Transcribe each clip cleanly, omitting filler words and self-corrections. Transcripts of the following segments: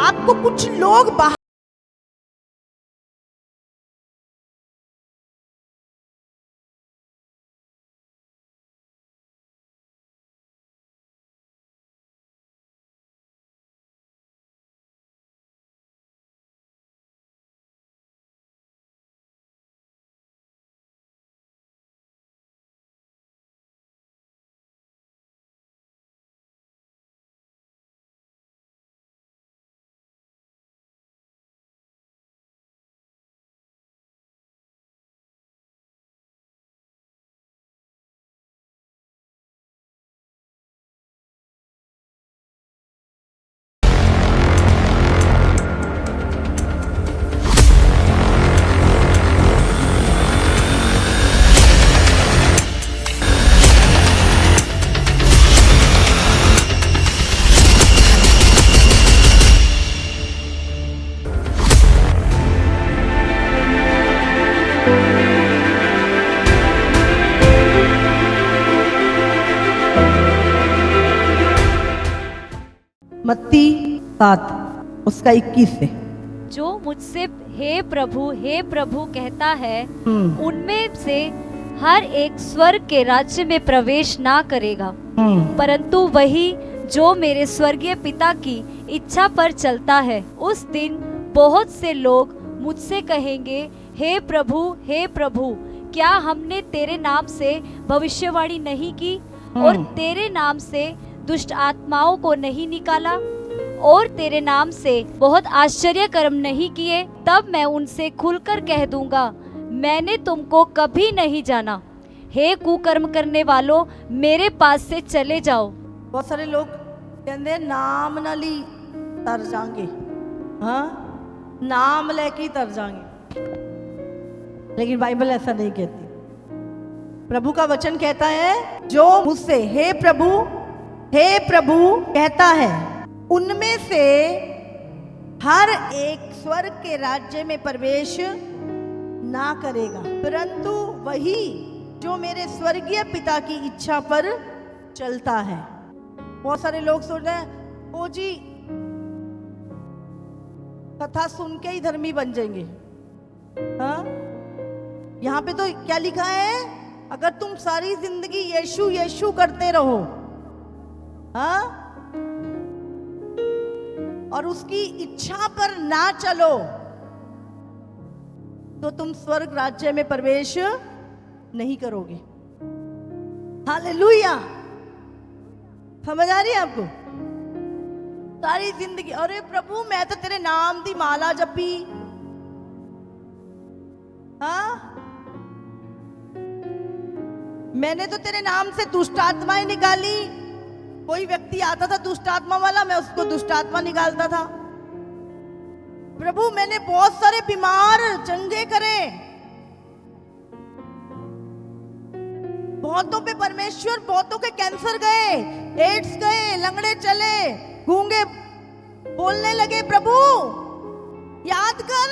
आपको कुछ लोग बाहर मत्ती 7 उसका 21 से। जो मुझसे हे प्रभु कहता है उनमें से हर एक स्वर्ग के राज्य में प्रवेश ना करेगा, परंतु वही जो मेरे स्वर्गीय पिता की इच्छा पर चलता है। उस दिन बहुत से लोग मुझसे कहेंगे, हे प्रभु, क्या हमने तेरे नाम से भविष्यवाणी नहीं की और तेरे नाम से दुष्ट आत्माओं को नहीं निकाला और तेरे नाम से बहुत आश्चर्य कर्म नहीं किए? तब मैं उनसे खुलकर कह दूंगा, मैंने तुमको कभी नहीं जाना। हे कुकर्म करने वालों, मेरे पास से चले जाओ। बहुत सारे लोग कहते नाम ना ली तर जाएंगे, हाँ नाम लेके तर जाएंगे, लेकिन बाइबल ऐसा नहीं कहती। प्रभु का वचन कहता है, जो मुझसे हे प्रभु कहता है उनमें से हर एक स्वर्ग के राज्य में प्रवेश ना करेगा, परंतु वही जो मेरे स्वर्गीय पिता की इच्छा पर चलता है। बहुत सारे लोग सोच रहे हैं, ओ जी कथा सुन के ही धर्मी बन जाएंगे। हाँ, यहाँ पे तो क्या लिखा है, अगर तुम सारी जिंदगी यीशु यीशु करते रहो, हाँ, और उसकी इच्छा पर ना चलो, तो तुम स्वर्ग राज्य में प्रवेश नहीं करोगे। हालेलुया, समझ आ रही है आपको? सारी जिंदगी अरे प्रभु मैं तो तेरे नाम दी माला जपी, हाँ मैंने तो तेरे नाम से दुष्ट आत्माएं निकाली। कोई व्यक्ति आता था दुष्ट आत्मा वाला, मैं उसको दुष्ट आत्मा निकालता था। प्रभु मैंने बहुत सारे बीमार चंगे करे, बहुतों पे परमेश्वर, बहुतों के कैंसर गए, एड्स गए, लंगड़े चले, गूंगे बोलने लगे। प्रभु याद कर,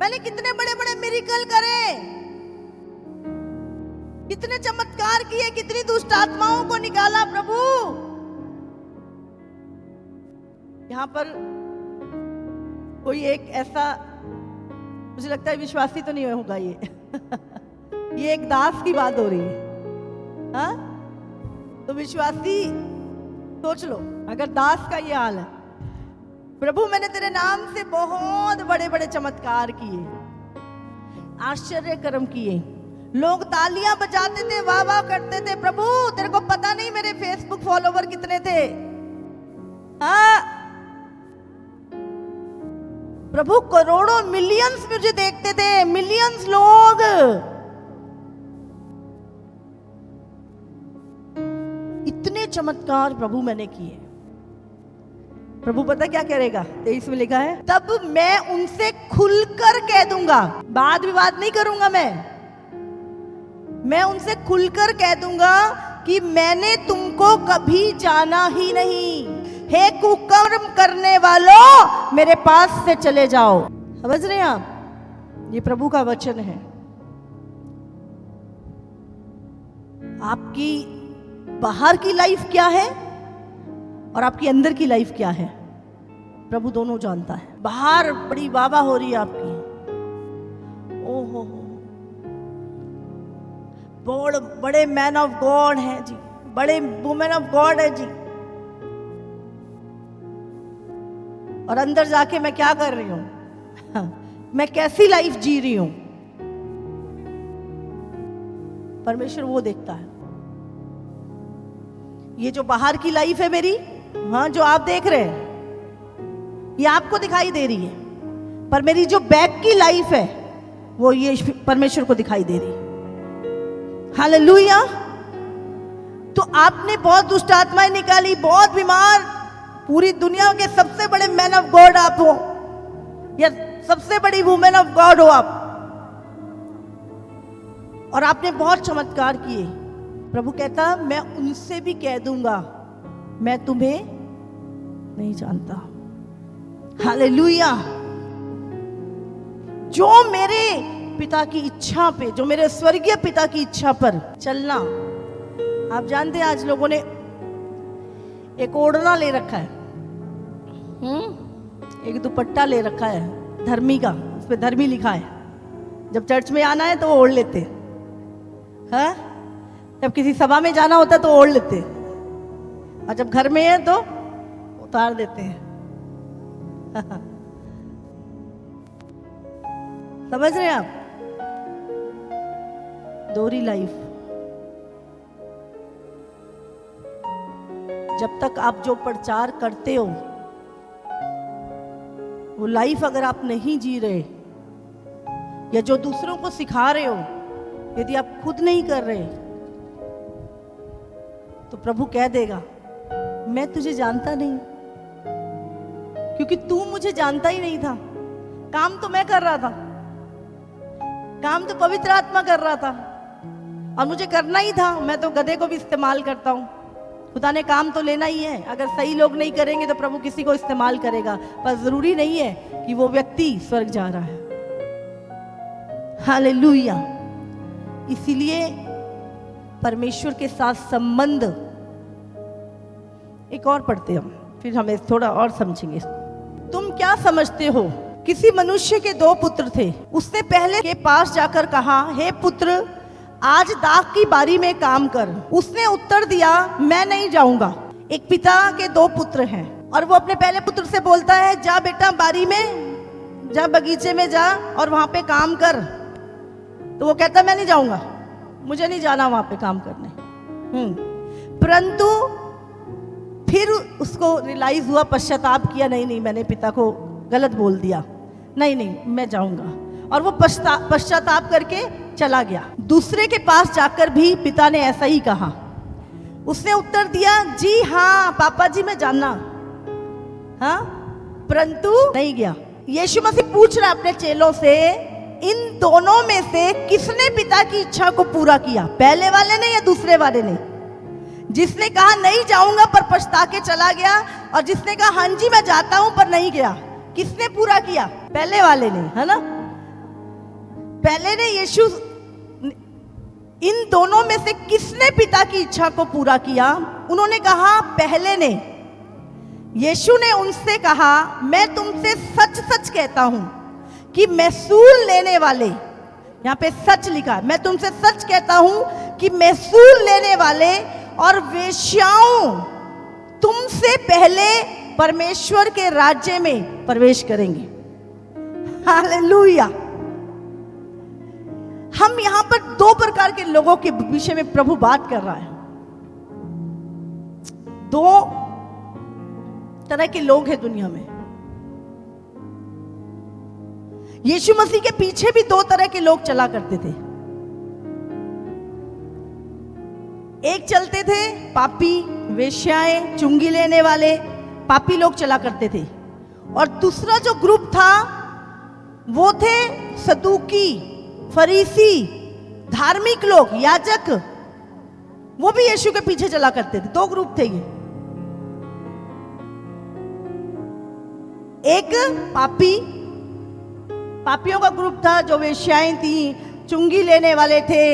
मैंने कितने बड़े बड़े मिरेकल करे, कितने चमत्कार किए, कितनी दुष्ट आत्माओं को निकाला। प्रभु यहां पर कोई एक ऐसा, मुझे लगता है विश्वासी तो नहीं होगा ये एक दास की बात हो रही है। हाँ? तो विश्वासी सोच लो, अगर दास का ये हाल है, प्रभु मैंने तेरे नाम से बहुत बड़े बड़े चमत्कार किए, आश्चर्य कर्म किए, लोग तालियां बजाते थे, वाह वाह करते थे। प्रभु तेरे को पता नहीं मेरे फेसबुक फॉलोवर कितने थे? हाँ प्रभु करोड़ों मिलियंस मुझे देखते थे, मिलियंस लोग। इतने चमत्कार प्रभु मैंने किए। प्रभु पता क्या करेगा? 23 में लिखा है, तब मैं उनसे खुलकर कह दूंगा, वाद विवाद नहीं करूंगा, मैं उनसे खुलकर कह दूंगा कि मैंने तुमको कभी जाना ही नहीं। हे कुकर्म करने वालों, मेरे पास से चले जाओ। समझ रहे हैं आप? ये प्रभु का वचन है। आपकी बाहर की लाइफ क्या है और आपकी अंदर की लाइफ क्या है? प्रभु दोनों जानता है। बाहर बड़ी वाहवा हो रही है आपकी, ओहो बड़े मैन ऑफ गॉड हैं जी, बड़े वुमेन ऑफ गॉड है जी, और अंदर जाके मैं क्या कर रही हूं, मैं कैसी लाइफ जी रही हूं, परमेश्वर वो देखता है। ये जो बाहर की लाइफ है मेरी, हाँ जो आप देख रहे हैं, ये आपको दिखाई दे रही है, पर मेरी जो बैक की लाइफ है वो ये परमेश्वर को दिखाई दे रही है। हालेलुया। तो आपने बहुत दुष्ट आत्माएं निकाली, बहुत बीमार, पूरी दुनिया के सबसे बड़े मैन ऑफ गॉड आप हो, या सबसे बड़ी वुमेन ऑफ गॉड हो आप, और आपने बहुत चमत्कार किए। प्रभु कहता मैं उनसे भी कह दूंगा मैं तुम्हें नहीं जानता। हालेलुया। जो मेरे पिता की इच्छा पे, जो मेरे स्वर्गीय पिता की इच्छा पर चलना। आप जानते हैं आज लोगों ने एक ओढ़ना ले रखा है, एक दुपट्टा ले रखा है धर्मी का, उस पे धर्मी लिखा है। जब चर्च में आना है तो ओढ़ लेते हैं, जब किसी सभा में जाना होता है तो ओढ़ लेते हैं, और जब घर में है तो उतार देते हैं। समझ रहे हैं आप? दोहरी लाइफ। जब तक आप जो प्रचार करते हो वो लाइफ अगर आप नहीं जी रहे, या जो दूसरों को सिखा रहे हो यदि आप खुद नहीं कर रहे, तो प्रभु कह देगा मैं तुझे जानता नहीं, क्योंकि तू मुझे जानता ही नहीं था। काम तो मैं कर रहा था, काम तो पवित्र आत्मा कर रहा था, और मुझे करना ही था। मैं तो गधे को भी इस्तेमाल करता हूं। खुदा ने काम तो लेना ही है। अगर सही लोग नहीं करेंगे तो प्रभु किसी को इस्तेमाल करेगा, पर जरूरी नहीं है कि वो व्यक्ति स्वर्ग जा रहा है। हालेलुया। इसीलिए परमेश्वर के साथ संबंध, एक और पढ़ते हम, फिर हम थोड़ा और समझेंगे इसको। तुम क्या समझते हो? किसी मनुष्य के 2 पुत्र थे। उसने पहले के पास जाकर कहा, हे पुत्र, आज दाख की बारी में काम कर। उसने उत्तर दिया, मैं नहीं जाऊंगा। एक पिता के 2 पुत्र हैं, और वो अपने पहले पुत्र से बोलता है, जा बेटा बारी में जा, बगीचे में जा और वहां पे काम कर। तो वो कहता है मैं नहीं जाऊंगा, मुझे नहीं जाना वहां पे काम करने। परंतु फिर उसको रियलाइज हुआ, पश्चाताप किया, नहीं मैंने पिता को गलत बोल दिया, नहीं मैं जाऊंगा, और वो पश्चाताप करके चला गया। दूसरे के पास जाकर भी पिता ने ऐसा ही कहा। उसने उत्तर दिया, जी हाँ पापा जी मैं जानना, हाँ, परंतु नहीं गया। यीशु मसीह पूछ रहा अपने चेलों से, इन दोनों में से किसने पिता की इच्छा को पूरा किया? पहले वाले ने या दूसरे वाले ने? जिसने कहा नहीं जाऊंगा पर पछता के चला गया, और जिसने कहा हाँ जी मैं जाता हूं पर नहीं गया, किसने पूरा किया? पहले वाले ने, है ना? पहले ने। यीशु, इन दोनों में से किसने पिता की इच्छा को पूरा किया? उन्होंने कहा पहले ने। यीशु ने उनसे कहा, मैं तुमसे सच सच कहता हूं कि महसूल लेने वाले, यहां पे सच लिखा है, मैं तुमसे सच कहता हूं कि महसूल लेने वाले और वेश्याओं तुमसे पहले परमेश्वर के राज्य में प्रवेश करेंगे। हालेलुया। हम यहां पर 2 प्रकार के लोगों के विषय में प्रभु बात कर रहा है। 2 तरह के लोग हैं दुनिया में। यीशु मसीह के पीछे भी 2 तरह के लोग चला करते थे। एक चलते थे पापी, वेश्याएं, चुंगी लेने वाले पापी लोग चला करते थे, और दूसरा जो ग्रुप था वो थे सदूकी, फरीसी, धार्मिक लोग, याजक, वो भी यीशु के पीछे चला करते थे। 2 ग्रुप थे ये। एक पापियों का ग्रुप था, जो वेश्याएं थी, चुंगी लेने वाले थे,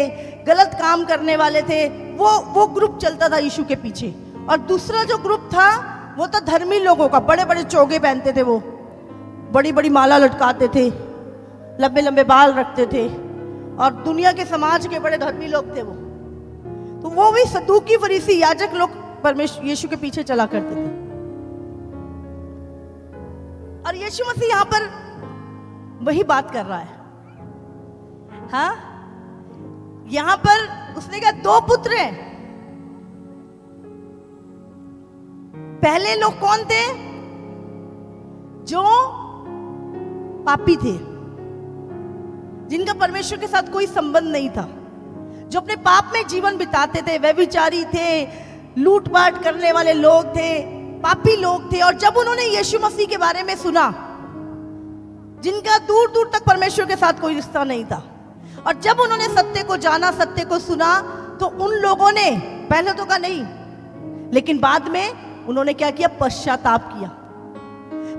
गलत काम करने वाले थे, वो ग्रुप चलता था यीशु के पीछे। और दूसरा जो ग्रुप था वो तो धर्मी लोगों का, बड़े बड़े चोगे पहनते थे, वो बड़ी बड़ी माला लटकाते थे, लंबे लंबे बाल रखते थे, और दुनिया के समाज के बड़े धर्मी लोग थे वो। तो वो भी सदूकी फरीसी याजक लोग परमेश्वर यीशु के पीछे चला करते थे। और यीशु मसीह यहां पर वही बात कर रहा है। हाँ, यहां पर उसने कहा 2 पुत्र हैं। पहले लोग कौन थे? जो पापी थे, जिनका परमेश्वर के साथ कोई संबंध नहीं था, जो अपने पाप में जीवन बिताते थे, व्यभिचारी थे, लूटपाट करने वाले लोग थे, पापी लोग थे। और जब उन्होंने यीशु मसीह के बारे में सुना, जिनका दूर दूर तक परमेश्वर के साथ कोई रिश्ता नहीं था, और जब उन्होंने सत्य को जाना, सत्य को सुना, तो उन लोगों ने पहले तो कहा नहीं, लेकिन बाद में उन्होंने क्या किया? पश्चाताप किया।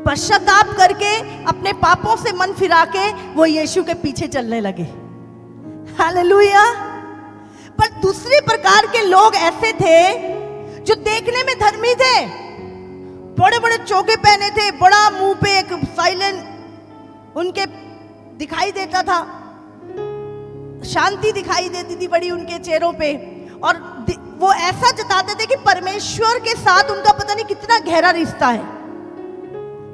पश्चाताप करके अपने पापों से मन फिरा के वो यीशु के पीछे चलने लगे। हालेलुया। पर दूसरे प्रकार के लोग ऐसे थे जो देखने में धर्मी थे, बड़े बड़े चोगे पहने थे, बड़ा मुंह पे एक साइलेंट उनके दिखाई देता था, शांति दिखाई देती थी बड़ी उनके चेहरों पे, और वो ऐसा जताते थे कि परमेश्वर के साथ उनका पता नहीं कितना गहरा रिश्ता है।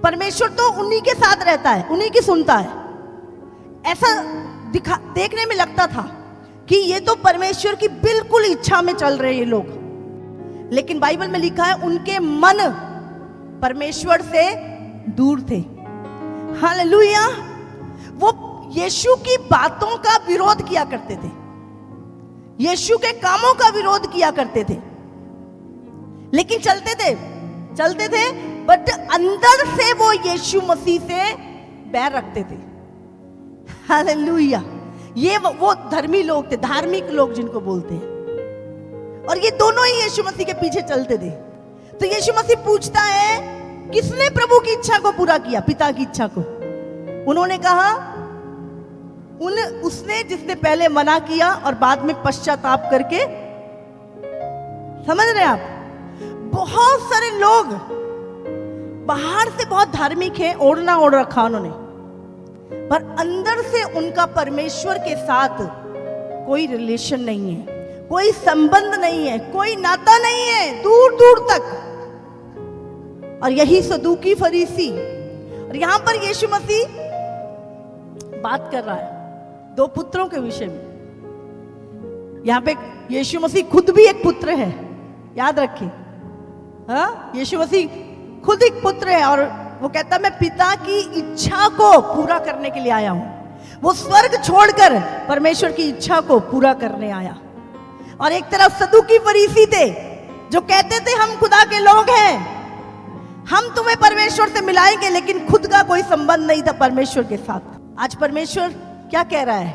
परमेश्वर तो उन्हीं के साथ रहता है, उन्हीं की सुनता है, ऐसा देखने में लगता था कि ये तो परमेश्वर की बिल्कुल इच्छा में चल रहे ये लोग। लेकिन बाइबल में लिखा है उनके मन परमेश्वर से दूर थे। हालेलुया। वो यीशु की बातों का विरोध किया करते थे, यीशु के कामों का विरोध किया करते थे, लेकिन चलते थे, बट अंदर से वो यीशु मसीह से बैर रखते थे। हालेलुया। ये वो धर्मी लोग थे, धार्मिक लोग जिनको बोलते हैं, और ये दोनों ही यीशु मसीह के पीछे चलते थे। तो यीशु मसीह पूछता है, किसने प्रभु की इच्छा को पूरा किया? पिता की इच्छा को। उन्होंने कहा उसने जिसने पहले मना किया और बाद में पश्चाताप करके। समझ रहे हैं आप? बहुत सारे लोग बाहर से बहुत धार्मिक हैं, ओढ़ना ओढ़ रखा उन्होंने, पर अंदर से उनका परमेश्वर के साथ कोई रिलेशन नहीं है, कोई संबंध नहीं है, कोई नाता नहीं है, दूर दूर तक। और यही सदूकी फरीसी। और यहां पर यीशु मसीह बात कर रहा है 2 पुत्रों के विषय में। यहां पे यीशु मसीह खुद भी एक पुत्र है, याद रखिए। हाँ, यीशु मसीह खुद एक पुत्र है, और वो कहता मैं पिता की इच्छा को पूरा करने के लिए आया हूं। वो स्वर्ग छोड़कर परमेश्वर की इच्छा को पूरा करने आया। और एक तरफ सदूकी फरीसी थे जो कहते थे हम खुदा के लोग हैं, हम तुम्हें परमेश्वर से मिलाएंगे, लेकिन खुद का कोई संबंध नहीं था परमेश्वर के साथ। आज परमेश्वर क्या कह रहा है?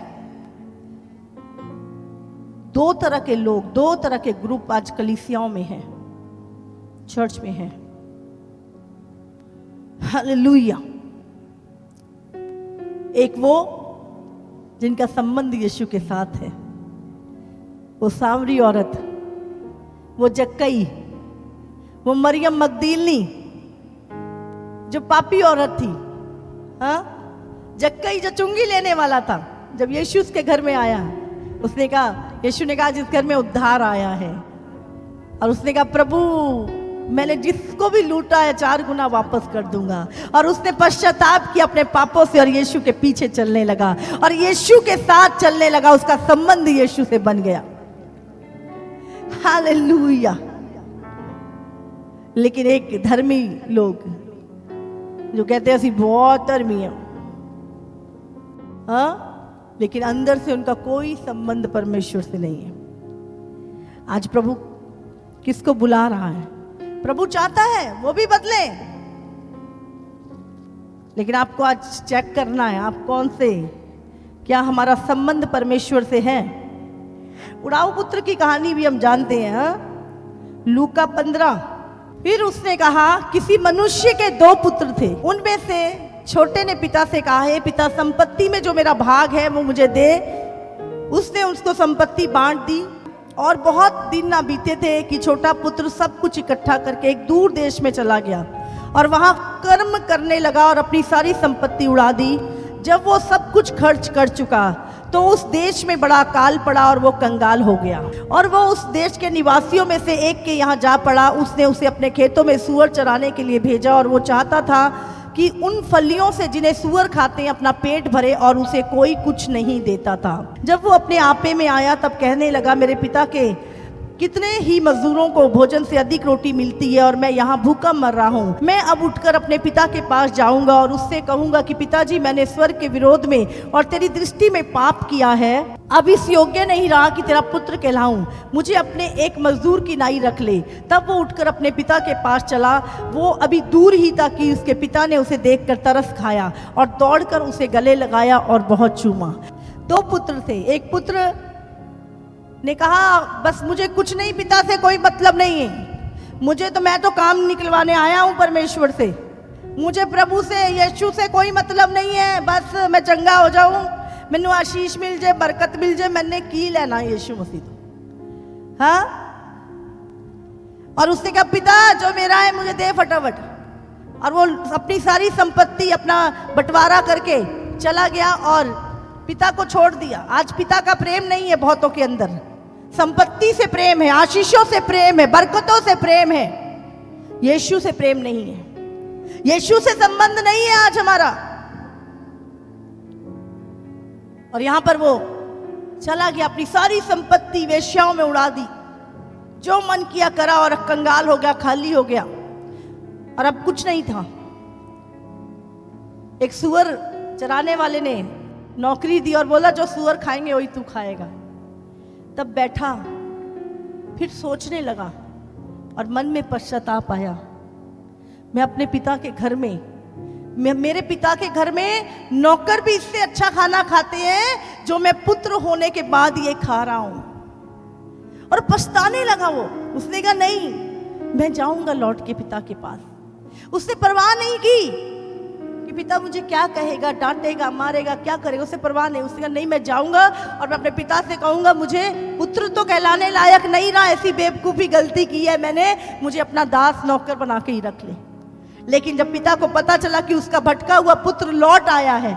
2 तरह के लोग, 2 तरह के ग्रुप आज कलीसियाओं में हैं, चर्च में हैं। हालेलुया। एक वो जिनका संबंध यीशु के साथ है, वो सामरी औरत, वो जक्कई, वो मरियम मगदलीनी जो पापी औरत थी। हाँ, जक्कई जो चुंगी लेने वाला था, जब यीशु उसके घर में आया, उसने कहा, यीशु ने कहा जिस घर में उद्धार आया है, और उसने कहा प्रभु मैंने जिसको भी लूटा है 4 गुना वापस कर दूंगा। और उसने पश्चाताप किया अपने पापों से और यीशु के पीछे चलने लगा, और यीशु के साथ चलने लगा, उसका संबंध यीशु से बन गया। हालेलुया। लेकिन एक धर्मी लोग जो कहते हैं ਅਸੀਂ बहुत धर्मी हैं, हाँ, लेकिन अंदर से उनका कोई संबंध परमेश्वर से नहीं है। आज प्रभु किसको बुला रहा है? प्रभु चाहता है वो भी बदले, लेकिन आपको आज चेक करना है आप कौन से, क्या हमारा संबंध परमेश्वर से है। उड़ाऊ पुत्र की कहानी भी हम जानते हैं, हाँ? लूका 15। फिर उसने कहा किसी मनुष्य के 2 पुत्र थे, उनमें से छोटे ने पिता से कहा, हे पिता, संपत्ति में जो मेरा भाग है वो मुझे दे। उसने उसको संपत्ति बांट दी, और बहुत दिन ना बीते थे कि छोटा पुत्र सब कुछ इकट्ठा करके एक दूर देश में चला गया और वहाँ कर्म करने लगा और अपनी सारी संपत्ति उड़ा दी। जब वो सब कुछ खर्च कर चुका तो उस देश में बड़ा अकाल पड़ा और वो कंगाल हो गया। और वो उस देश के निवासियों में से एक के यहाँ जा पड़ा। उसने उसे अपने खेतों में सूअर चराने के लिए भेजा और वो चाहता था कि उन फलियों से जिन्हें सूअर खाते हैं अपना पेट भरे, और उसे कोई कुछ नहीं देता था। जब वो अपने आपे में आया तब कहने लगा, मेरे पिता के कितने ही मजदूरों को भोजन से अधिक रोटी मिलती है और मैं यहाँ भूखा मर रहा हूँ। मैं अब उठकर अपने पिता के पास जाऊंगा और उससे कहूंगा कि पिताजी, मैंने स्वर्ग के विरोध में और तेरी दृष्टि में पाप किया है। अब इस योग्य नहीं रहा कि तेरा पुत्र कहलाऊं। मुझे अपने एक मजदूर की नाई रख ले। तब वो उठकर अपने पिता के पास चला। वो अभी दूर ही था कि उसके पिता ने उसे देखकर तरस खाया और दौड़कर उसे गले लगाया और बहुत चूमा। 2 पुत्र थे। एक पुत्र ने कहा, बस मुझे कुछ नहीं, पिता से कोई मतलब नहीं है, मैं तो काम निकलवाने आया हूं परमेश्वर से, मुझे प्रभु से, यीशु से कोई मतलब नहीं है, बस मैं चंगा हो जाऊं, मैनू आशीष मिल जाए, बरकत मिल जाए, मैंने की लेना यीशु मसीह तो। हाँ, और उसने कहा, पिता जो मेरा है मुझे दे फटाफट। और वो अपनी सारी संपत्ति अपना बंटवारा करके चला गया और पिता को छोड़ दिया। आज पिता का प्रेम नहीं है बहुतों के अंदर, संपत्ति से प्रेम है, आशीषों से प्रेम है, बरकतों से प्रेम है, यीशु से प्रेम नहीं है, यीशु से संबंध नहीं है आज हमारा। और यहां पर वो चला गया, अपनी सारी संपत्ति वेश्याओं में उड़ा दी, जो मन किया करा और कंगाल हो गया, खाली हो गया और अब कुछ नहीं था। एक सूअर चराने वाले ने नौकरी दी और बोला, जो सूअर खाएंगे वही तू खाएगा। तब बैठा, फिर सोचने लगा और मन में पश्चाताप आया, मैं अपने पिता के घर में, मेरे पिता के घर में नौकर भी इससे अच्छा खाना खाते हैं जो मैं पुत्र होने के बाद ये खा रहा हूं। और पछताने लगा वो। उसने कहा, नहीं, मैं जाऊंगा लौट के पिता के पास। उसने परवाह नहीं की कि पिता मुझे क्या कहेगा, डांटेगा, मारेगा, क्या करेगा, उसे परवाह नहीं। उसने कहा, नहीं, मैं जाऊंगा और मैं अपने पिता से कहूंगा, मुझे पुत्र तो कहलाने लायक नहीं रहा, ऐसी बेवकूफी गलती की है मैंने, मुझे अपना दास नौकर बना के ही रख ले। लेकिन जब पिता को पता चला कि उसका भटका हुआ पुत्र लौट आया है,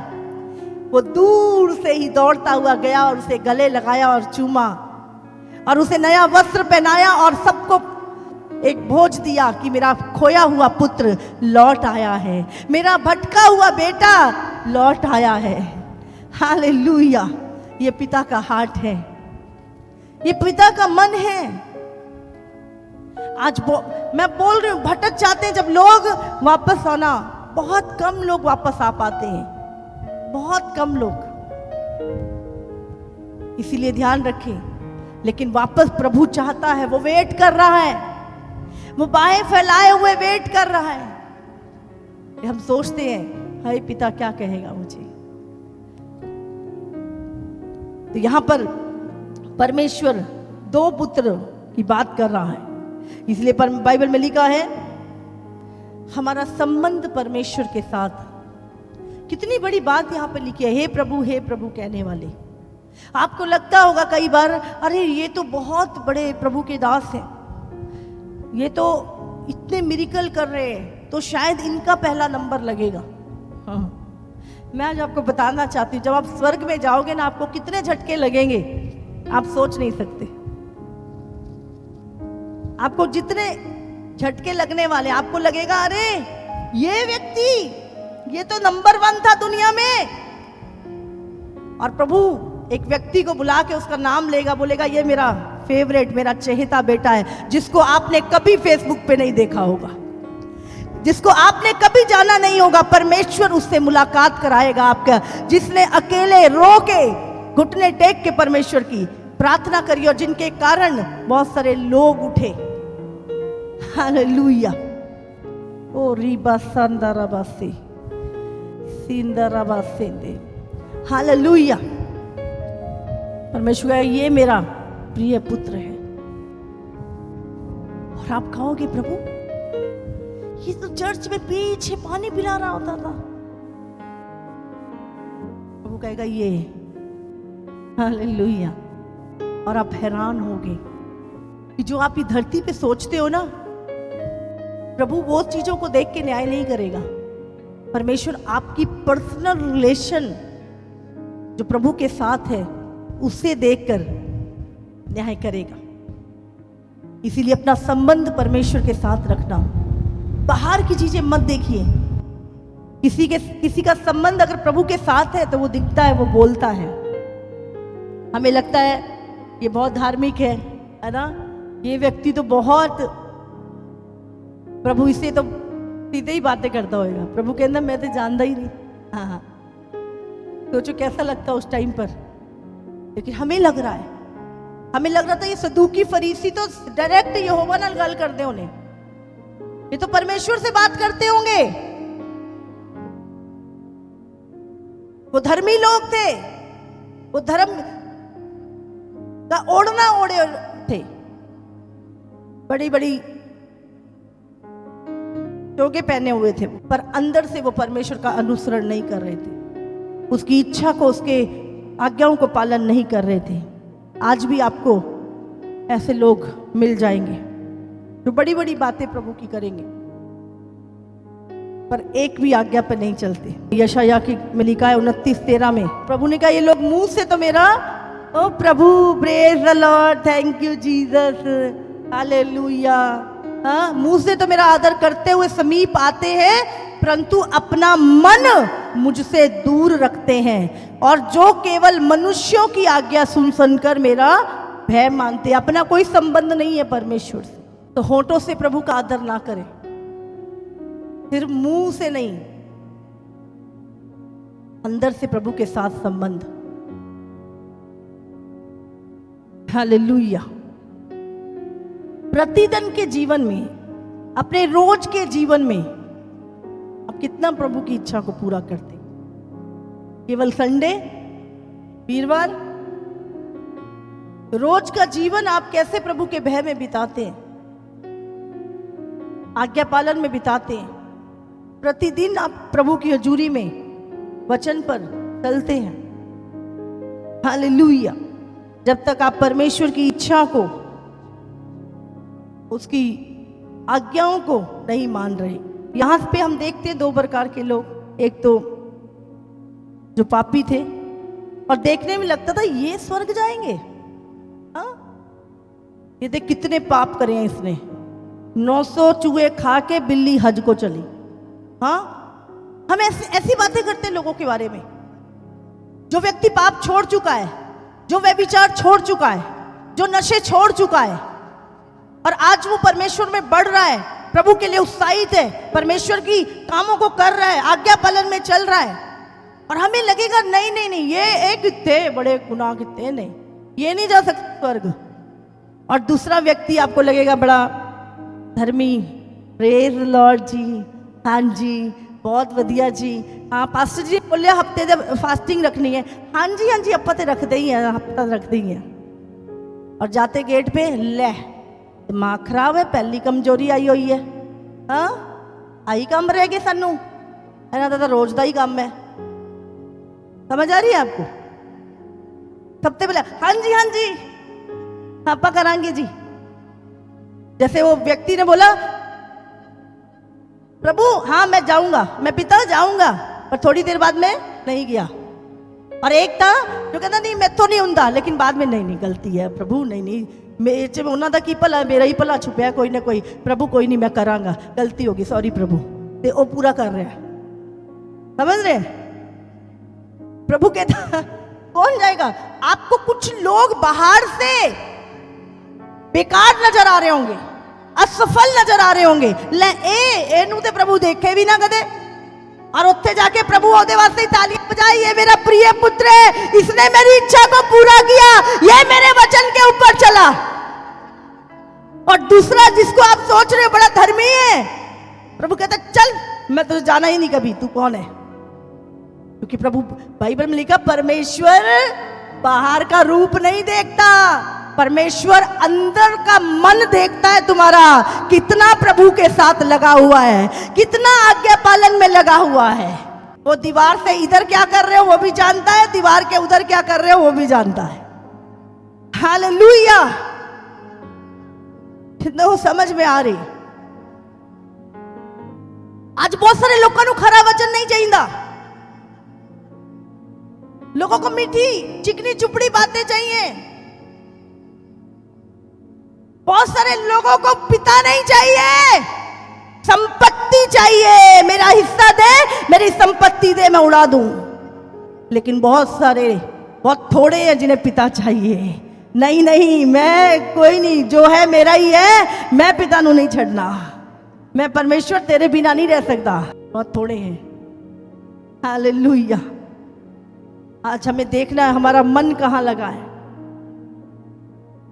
वो दूर से ही दौड़ता हुआ गया और उसे गले लगाया और चूमा और उसे नया वस्त्र पहनाया और सबको एक भोज दिया कि मेरा खोया हुआ पुत्र लौट आया है, मेरा भटका हुआ बेटा लौट आया है। हालेलुया। ये पिता का हार्ट है, ये पिता का मन है। आज मैं बोल रही हूं, भटक जाते हैं जब लोग वापस आना, बहुत कम लोग वापस आ पाते हैं, बहुत कम लोग। इसीलिए ध्यान रखें। लेकिन वापस प्रभु चाहता है, वो वेट कर रहा है, वो बाहें फैलाए हुए वेट कर रहा है। हम सोचते हैं, हाय पिता क्या कहेगा मुझे। तो यहां पर परमेश्वर 2 पुत्र की बात कर रहा है। इसलिए बाइबल में लिखा है, हमारा संबंध परमेश्वर के साथ। कितनी बड़ी बात यहां पर लिखी है, हे प्रभु कहने वाले। आपको लगता होगा कई बार, अरे ये तो बहुत बड़े प्रभु के दास हैं, ये तो इतने मिरेकल कर रहे हैं, तो शायद इनका पहला नंबर लगेगा। हाँ, मैं आज आपको बताना चाहती हूँ, जब आप स्वर्ग में जाओगे ना, आपको कितने झटके लगेंगे आप सोच नहीं सकते। आपको जितने झटके लगने वाले, आपको लगेगा, अरे ये व्यक्ति, ये तो नंबर 1 था दुनिया में। और प्रभु एक व्यक्ति को बुला के उसका नाम लेगा, बोलेगा, ये मेरा फेवरेट, मेरा चहेता बेटा है, जिसको आपने कभी फेसबुक पे नहीं देखा होगा, जिसको आपने कभी जाना नहीं होगा। परमेश्वर उससे मुलाकात कराएगा आपका, जिसने अकेले रो के, घुटने टेक के परमेश्वर की प्रार्थना करी और जिनके कारण बहुत सारे लोग उठे। हालेलुया। ओ रीबा संदराबासी सिंदराबासेंदे। हालेलुया। परमेश्वर, ये मेरा प्रिय पुत्र है। और आप कहोगे, प्रभु ये तो चर्च में पीछे पानी पिला रहा होता था। प्रभु कहेगा, ये। हालेलुया। और आप हैरान होगे कि जो आप इस धरती पे सोचते हो ना, प्रभु वो चीजों को देख के न्याय नहीं करेगा। परमेश्वर आपकी पर्सनल रिलेशन जो प्रभु के साथ है उसे देखकर न्याय करेगा। इसीलिए अपना संबंध परमेश्वर के साथ रखना, बाहर की चीजें मत देखिए। किसी का संबंध अगर प्रभु के साथ है तो वो दिखता है, वो बोलता है। हमें लगता है ये बहुत धार्मिक है ना, ये व्यक्ति तो बहुत, प्रभु इससे तो सीधे ही बातें करता होगा। प्रभु कहना मैं तो जानता ही नहीं। हाँ, सोचो कैसा लगता उस टाइम पर। लेकिन हमें लग रहा था ये सदूकी फरीसी तो डायरेक्ट यहोवा नाल गल करते होने, ये तो परमेश्वर से बात करते होंगे। वो धर्मी लोग थे, वो धर्म का ओढ़ना ओढ़े थे, बड़ी बड़ी चोगे पहने हुए थे, पर अंदर से वो परमेश्वर का अनुसरण नहीं कर रहे थे, उसकी इच्छा को, उसके आज्ञाओं को पालन नहीं कर रहे थे। आज भी आपको ऐसे लोग मिल जाएंगे जो बड़ी बड़ी बातें प्रभु की करेंगे पर एक भी आज्ञा पर नहीं चलते। यशाया की में लिखा है 29:13 में, प्रभु ने कहा ये लोग मुंह से तो मेरा ओ प्रभु, praise the Lord, thank you Jesus, hallelujah, हाँ, मुंह से तो मेरा आदर करते हुए समीप आते हैं, परंतु अपना मन मुझसे दूर रखते हैं, और जो केवल मनुष्यों की आज्ञा सुन सुनकर मेरा भय मानते हैं। अपना कोई संबंध नहीं है परमेश्वर से, तो होठों से प्रभु का आदर ना करें, सिर्फ मुंह से नहीं, अंदर से प्रभु के साथ संबंध। हालेलुया। प्रतिदिन के जीवन में, अपने रोज के जीवन में आप कितना प्रभु की इच्छा को पूरा करते? केवल संडे, वीरवार, रोज का जीवन आप कैसे प्रभु के भय में बिताते हैं, आज्ञा पालन में बिताते हैं? प्रतिदिन आप प्रभु की हजूरी में वचन पर चलते हैं? हालेलुया। जब तक आप परमेश्वर की इच्छा को, उसकी आज्ञाओं को नहीं मान रहे। यहां पे हम देखते हैं दो प्रकार के लोग, एक तो जो पापी थे और देखने में लगता था ये स्वर्ग जाएंगे, हाँ, ये देख कितने पाप करे हैं इसने, 900 चूहे खा के बिल्ली हज को चली। हाँ, हम ऐसी बातें करते हैं लोगों के बारे में। जो व्यक्ति पाप छोड़ चुका है, जो व्यभिचार छोड़ चुका है, जो नशे छोड़ चुका है, और आज वो परमेश्वर में बढ़ रहा है, प्रभु के लिए उत्साहित है, परमेश्वर की कामों को कर रहा है, आज्ञा पालन में चल रहा है, और हमें लगेगा नहीं नहीं नहीं ये एक कितने बड़े गुनाह कितने, नहीं ये नहीं जा सकता स्वर्ग। और दूसरा व्यक्ति आपको लगेगा बड़ा धर्मी, प्रेज लॉर्ड जी, हाँ जी बहुत वधिया जी, हाँ पास्टर जी बोले हफ्ते जब फास्टिंग रखनी है, हाँ जी ਆਪਾਂ ਤੇ रखते ही हैं, हफ्ता रखते ही हैं। और जाते गेट पे ले दिमाग खराब है, पहली कमजोरी आई हुई है, हाँ आई काम रह गए सानू, इन्हां दा तां रोज दा ही काम है। समझ आ रही है आपको? सबसे पहले हाँ जी आपा करांगे जी। जैसे वो व्यक्ति ने बोला प्रभु हाँ मैं जाऊंगा, मैं पिता जाऊंगा, पर थोड़ी देर बाद में नहीं गया। और एक था जो कहता नहीं मैं तो नहीं हुंदा, लेकिन बाद में नहीं गलती है प्रभु, नहीं मेरे च उन्हां दा की भला, मेरा ही भला छुपया कोई ना कोई, प्रभु कोई नहीं मैं करांगा, गलती होगी सॉरी प्रभु, ते वो पूरा कर रहा है। समझ रहे? प्रभु कहता कौन जाएगा? आपको कुछ लोग बाहर से बेकार नजर आ रहे होंगे, असफल नजर आ रहे होंगे, ले एनू ते प्रभु देखे भी ना कदे, और उत्थे जाके प्रभु ओदे वास्ते तालियां बजाई, ये मेरा प्रिय पुत्र है, इसने मेरी इच्छा को पूरा किया, ये मेरे वचन के ऊपर चला। और दूसरा जिसको आप सोच रहे हो बड़ा धर्मी है, प्रभु कहता चल मैं तुझे जाना ही नहीं कभी, तू कौन है? क्योंकि प्रभु बाइबल में लिखा परमेश्वर बाहर का रूप नहीं देखता, परमेश्वर अंदर का मन देखता है, तुम्हारा कितना प्रभु के साथ लगा हुआ है, कितना आज्ञा पालन में लगा हुआ है। वो दीवार से इधर क्या कर रहे हो वो भी जानता है, दीवार के उधर क्या कर रहे हो वो भी जानता है। हालेलुया। कितने को समझ में आ रही। आज बहुत सारे लोगों को खरा वचन नहीं चाहिए, लोगों को मीठी चिकनी चुपड़ी बातें चाहिए। बहुत सारे लोगों को पिता नहीं चाहिए, संपत्ति चाहिए। मेरा हिस्सा दे, मेरी संपत्ति दे, मैं उड़ा दूं। लेकिन बहुत थोड़े हैं जिन्हें पिता चाहिए। नहीं नहीं, मैं कोई नहीं, जो है मेरा ही है, मैं पिता नू नहीं छड़ना, मैं परमेश्वर तेरे बिना नहीं रह सकता। बहुत थोड़े हैं। हालेलुया। आज हमें देखना है हमारा मन कहां लगा है।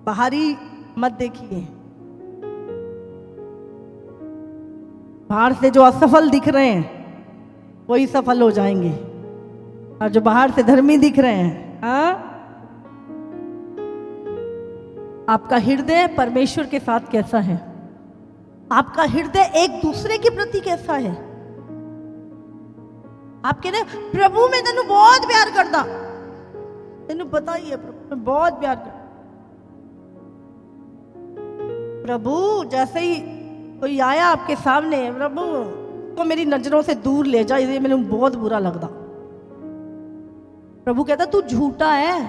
बाहरी मत देखिए। बाहर से जो असफल दिख रहे हैं वही सफल हो जाएंगे, और जो बाहर से धर्मी दिख रहे हैं, हाँ? आपका हृदय परमेश्वर के साथ कैसा है? आपका हृदय एक दूसरे के प्रति कैसा है? आप कहते प्रभु मैं तेनू बहुत प्यार करता, तेनू पता ही है प्रभु मैं बहुत प्यार करता। प्रभु जैसे ही कोई आया आपके सामने, प्रभु को मेरी नजरों से दूर ले जा, ये मैंने बहुत बुरा लगता। प्रभु कहता तू झूठा है,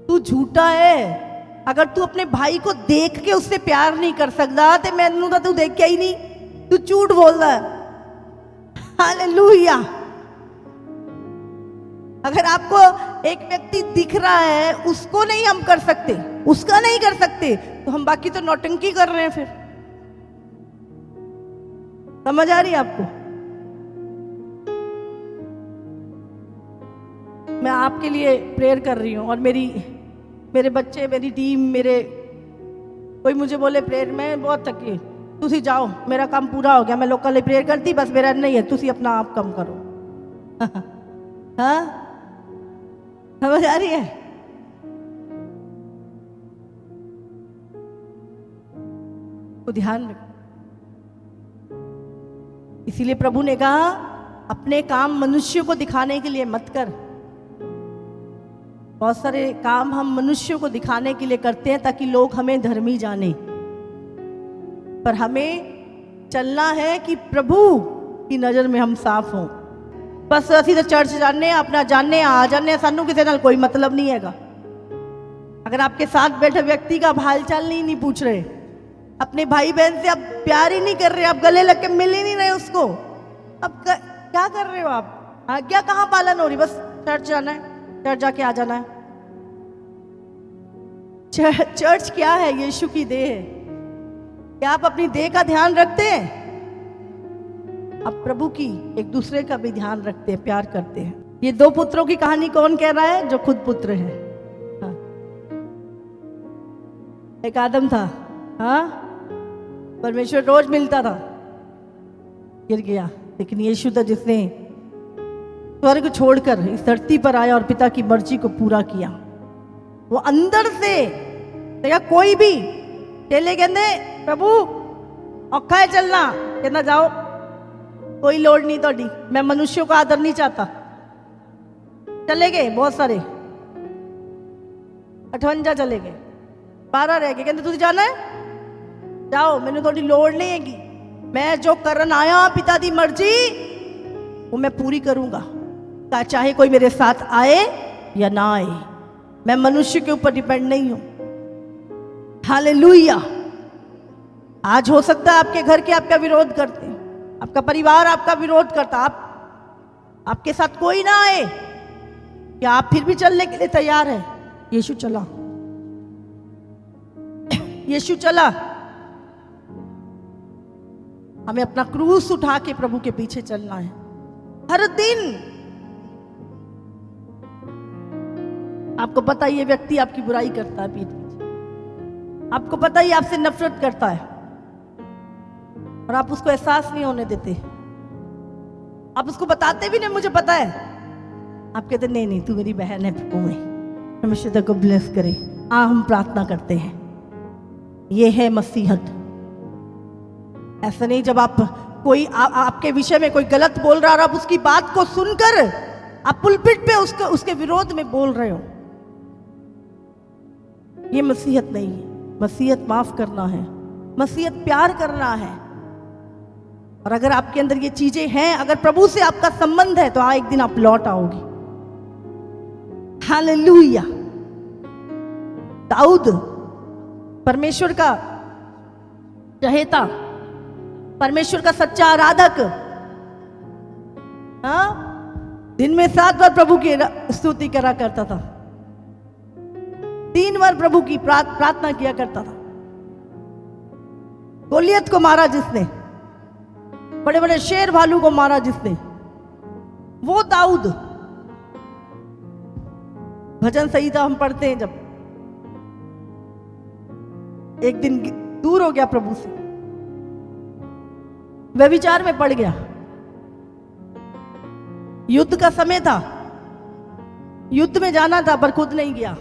तू झूठा है। अगर तू अपने भाई को देख के उससे प्यार नहीं कर सकता तो मैनू तो तू देख के ही नहीं, तू झूठ बोल रहा है। हालेलुया। अगर आपको एक व्यक्ति दिख रहा है, उसको नहीं हम कर सकते, उसका नहीं कर सकते, तो हम बाकी तो नौटंकी कर रहे हैं। फिर समझ आ रही है आपको? मैं आपके लिए प्रेयर कर रही हूं, और मेरे बच्चे, मेरी टीम, कोई मुझे बोले प्रेयर, मैं बहुत थकी, तुसी जाओ, मेरा काम पूरा हो गया, मैं लोगों के लिए प्रेयर करती, बस मेरा नहीं है, तुसी अपना आप कम करो। हाँ, समझ आ रही है? तो ध्यान रखो। इसीलिए प्रभु ने कहा अपने काम मनुष्यों को दिखाने के लिए मत कर। बहुत सारे काम हम मनुष्यों को दिखाने के लिए करते हैं ताकि लोग हमें धर्मी जाने, पर हमें चलना है कि प्रभु की नज़र में हम साफ हों। बस असी तो चर्च जाने, अपना जाने, आ जाने, सानू किसी नाल कोई मतलब नहीं हैगा। अगर आपके साथ बैठे व्यक्ति का हालचाल नहीं पूछ रहे, अपने भाई बहन से आप प्यार ही नहीं कर रहे, आप गले लग के मिल ही नहीं रहे उसको, अब क्या कर रहे हो आप? आज्ञा कहाँ पालन हो रही? बस चर्च जाना है, चर्च जाके आ जाना है। चर्च क्या है? यीशु की देह है। क्या आप अपनी देह का ध्यान रखते हैं? आप प्रभु की, एक दूसरे का भी ध्यान रखते हैं, प्यार करते हैं। ये दो पुत्रों की कहानी कौन कह रहा है? जो खुद पुत्र है। हाँ। एक आदम था, हाँ, परमेश्वर रोज मिलता था, गिर गया, लेकिन यीशु था जिसने स्वर्ग छोड़कर इस धरती पर आया और पिता की मर्जी को पूरा किया। वो अंदर से देखा, कोई भी चेले कहते प्रभु औखा है चलना, कहना जाओ, कोई लोड़ नहीं तोड़ी, मैं मनुष्यों का आदर नहीं चाहता। चले गए बहुत सारे, 58 चले गए, 12 रह गए। कहते तुझे जाना है, जाओ, मैंने थोड़ी लोड़ नहीं हैगी, मैं जो करन आया पिता दी मर्जी वो मैं पूरी करूंगा, चाहे कोई मेरे साथ आए या ना आए, मैं मनुष्य के ऊपर डिपेंड नहीं हूं। हालेलुया। आज हो सकता है आपके घर के आपका विरोध करते हैं, आपका परिवार आपका विरोध करता, आपके साथ कोई ना आए, क्या आप फिर भी चलने के लिए तैयार है? यीशु चला, यीशु चला। हमें अपना क्रूस उठा के प्रभु के पीछे चलना है हर दिन। आपको पता है ये व्यक्ति आपकी बुराई करता है पीठ पीछे, आपको पता ही आपसे नफरत करता है, और आप उसको एहसास नहीं होने देते, आप उसको बताते भी नहीं, मुझे पता है। आप कहते नहीं नहीं, तू मेरी बहन है प्रभु में, परमेश्वर तेरे को ब्लेस करे। हम प्रार्थना करते हैं, ये है मसीहत। ऐसा नहीं जब आप कोई आपके विषय में कोई गलत बोल रहा और आप उसकी बात को सुनकर आप पुलपिट पे उसके विरोध में बोल रहे हो, ये मसीहत नहीं है। मसीहत माफ करना है, मसीहत प्यार करना है। और अगर आपके अंदर ये चीजें हैं, अगर प्रभु से आपका संबंध है, तो एक दिन आप लौट आओगे। हालेलुया। दाऊद परमेश्वर का चहेता, परमेश्वर का सच्चा आराधक, दिन में 7 बार प्रभु की स्तुति करा करता था, 3 बार प्रभु की प्रार्थना किया करता था। गोलियत को मारा जिसने, बड़े बड़े शेर भालू को मारा जिसने, वो दाऊद। भजन संहिता हम पढ़ते हैं, जब एक दिन दूर हो गया प्रभु से, व्यभिचार में पड़ गया, युद्ध का समय था, युद्ध में जाना था पर खुद नहीं गया।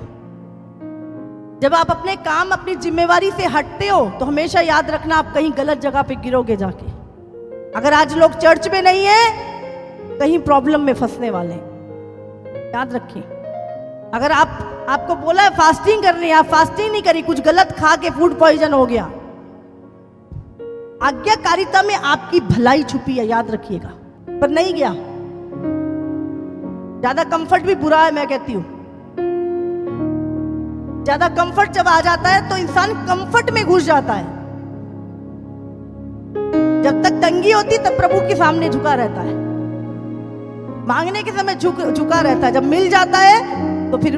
जब आप अपने काम, अपनी जिम्मेवारी से हटते हो, तो हमेशा याद रखना आप कहीं गलत जगह पे गिरोगे जाके। अगर आज लोग चर्च में नहीं है, कहीं प्रॉब्लम में फंसने वाले हैं, याद रखिए। अगर आपको बोला है फास्टिंग करनी है, आप फास्टिंग नहीं करी, कुछ गलत खा के फूड पॉइजन हो गया, आज्ञाकारिता में आपकी भलाई छुपी है, याद रखिएगा। पर नहीं गया। ज्यादा कंफर्ट भी बुरा है, मैं कहती हूं। ज्यादा कंफर्ट जब आ जाता है तो इंसान कंफर्ट में घुस जाता है। जब तक तंगी होती तब प्रभु के सामने झुका रहता है, मांगने के समय झुका रहता है। जब मिल जाता है तो फिर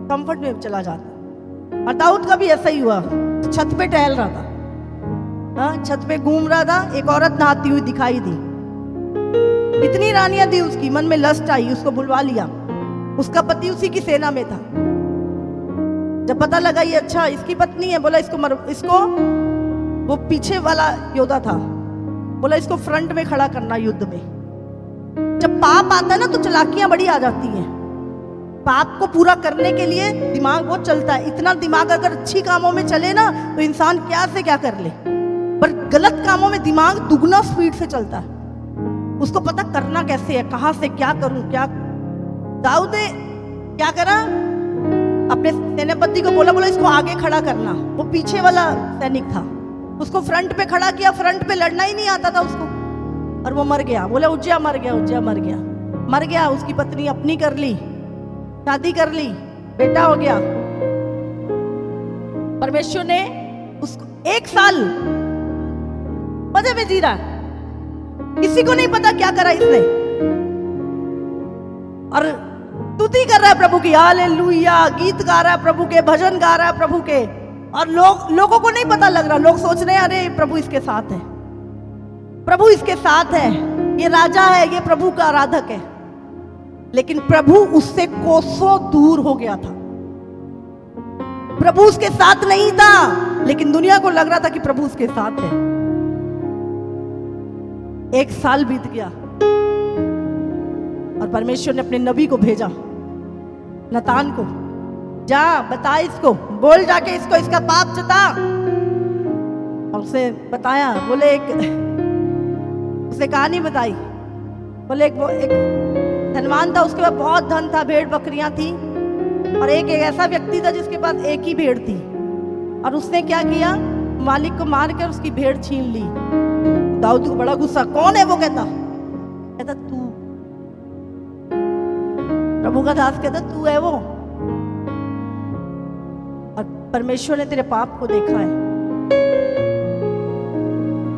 कंफर्ट में चला जाता है। और दाऊद का भी ऐसा ही हुआ। छत पे टहल रहा था, छत पे घूम रहा था, एक औरत नहाती हुई दिखाई दी। इतनी रानियां दी उसकी, मन में लस्ट आई, उसको बुलवा लिया। उसका पति उसी की सेना में था। जब पता लगा ये अच्छा इसकी पत्नी है, बोला इसको वो पीछे वाला योद्धा था, बोला इसको फ्रंट में खड़ा करना युद्ध में। जब पाप आता है ना तो चालाकियां बड़ी आ जाती हैं। पाप को पूरा करने के लिए दिमाग बहुत चलता है। इतना दिमाग अगर अच्छी कामों में चले ना तो इंसान क्या से क्या कर ले, पर गलत कामों में दिमाग दुगना स्पीड से चलता है। उसको पता करना कैसे है, कहां से क्या करूं क्या। दाऊद ने क्या करा, अपने सेनापति को बोला इसको आगे खड़ा करना। वो पीछे वाला सैनिक था, उसको फ्रंट पे खड़ा किया। फ्रंट पे लड़ना ही नहीं आता था उसको, और वो मर गया। बोले उज्जिया मर गया, उज्जिया मर गया, मर गया। उसकी पत्नी अपनी कर ली, शादी कर ली, बेटा हो गया। परमेश्वर ने उसको 1 साल मजे में जी रहा, किसी को नहीं पता क्या करा इसने, और स्तुति कर रहा है प्रभु की, हालेलुया, गीत गा रहा है प्रभु के, भजन गा रहा है प्रभु के। और लोगों को नहीं पता लग रहा, लोग सोच रहे हैं अरे प्रभु इसके साथ है, प्रभु इसके साथ है, ये राजा है, ये प्रभु का आराधक है। लेकिन प्रभु उससे कोसों दूर हो गया था। प्रभु उसके साथ नहीं था, लेकिन दुनिया को लग रहा था कि प्रभु उसके साथ है। 1 साल बीत गया और परमेश्वर ने अपने नबी को भेजा, नतान को, जा बता इसको, बोल जाके इसको इसका पाप जता। और उसे बताया, बोले उसे कहानी बताई। बोले एक धनवान था, उसके पास बहुत धन था, भेड़ बकरियां थी, और एक ऐसा व्यक्ति था जिसके पास एक ही भेड़ थी। और उसने क्या किया, मालिक को मार कर उसकी भेड़ छीन ली। दाऊद को बड़ा गुस्सा, कौन है वो? कहता तू। प्रभु का दास कहता तू है वो, और परमेश्वर ने तेरे पाप को देखा है।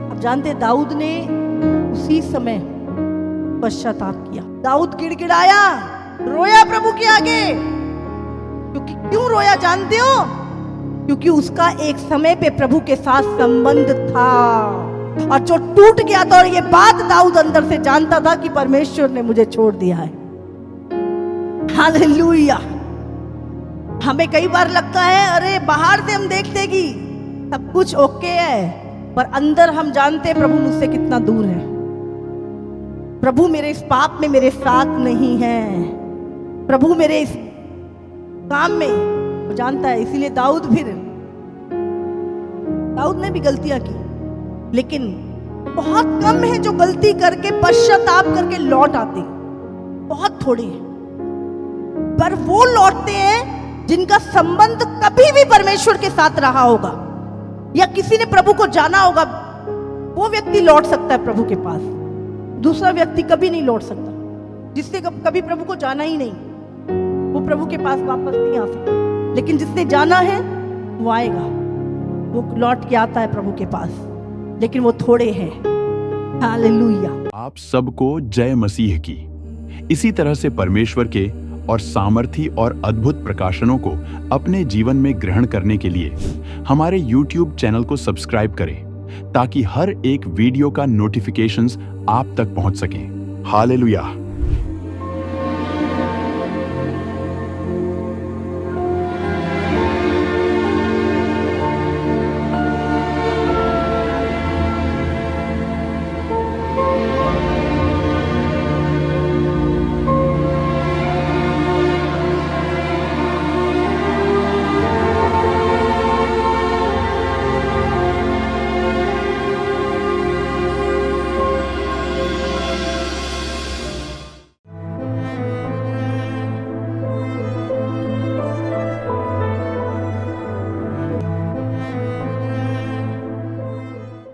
अब जानते दाऊद ने उसी समय पश्चाताप किया। दाऊद गिड़गिड़ाया, रोया प्रभु के आगे। क्योंकि क्यों रोया जानते हो? क्योंकि उसका एक समय पे प्रभु के साथ संबंध था, और जो टूट गया था। और ये बात दाऊद अंदर से जानता था कि परमेश्वर ने मुझे छोड़ दिया है। हालेलुया। हमें कई बार लगता है अरे बाहर से हम देखते कि सब कुछ ओके है, पर अंदर हम जानते प्रभु मुझसे कितना दूर है। प्रभु मेरे इस पाप में मेरे साथ नहीं है, प्रभु मेरे इस काम में वो जानता है। इसीलिए दाऊद ने भी गलतियां की, लेकिन बहुत कम है जो गलती करके पश्चाताप करके लौट आते, बहुत थोड़े हैं। पर वो लौटते हैं जिनका संबंध कभी भी परमेश्वर के साथ रहा होगा या किसी ने प्रभु को जाना होगा, वो व्यक्ति लौट सकता है प्रभु के पास। दूसरा व्यक्ति कभी नहीं लौट सकता। जिसने कभी प्रभु को जाना ही नहीं, वो प्रभु के पास वापस नहीं आ सकता। लेकिन जिसने जाना है वो आएगा, वो लौट के आता है प्रभु के पास, लेकिन वो थोड़े हैं। हालेलुया। आप सबको जय मसीह की। इसी तरह से परमेश्वर के और सामर्थी और अद्भुत प्रकाशनों को अपने जीवन में ग्रहण करने के लिए हमारे YouTube चैनल को सब्सक्राइब करें, ताकि हर एक वीडियो का नोटिफिकेशंस आप तक पहुंच सके। हालेलुया।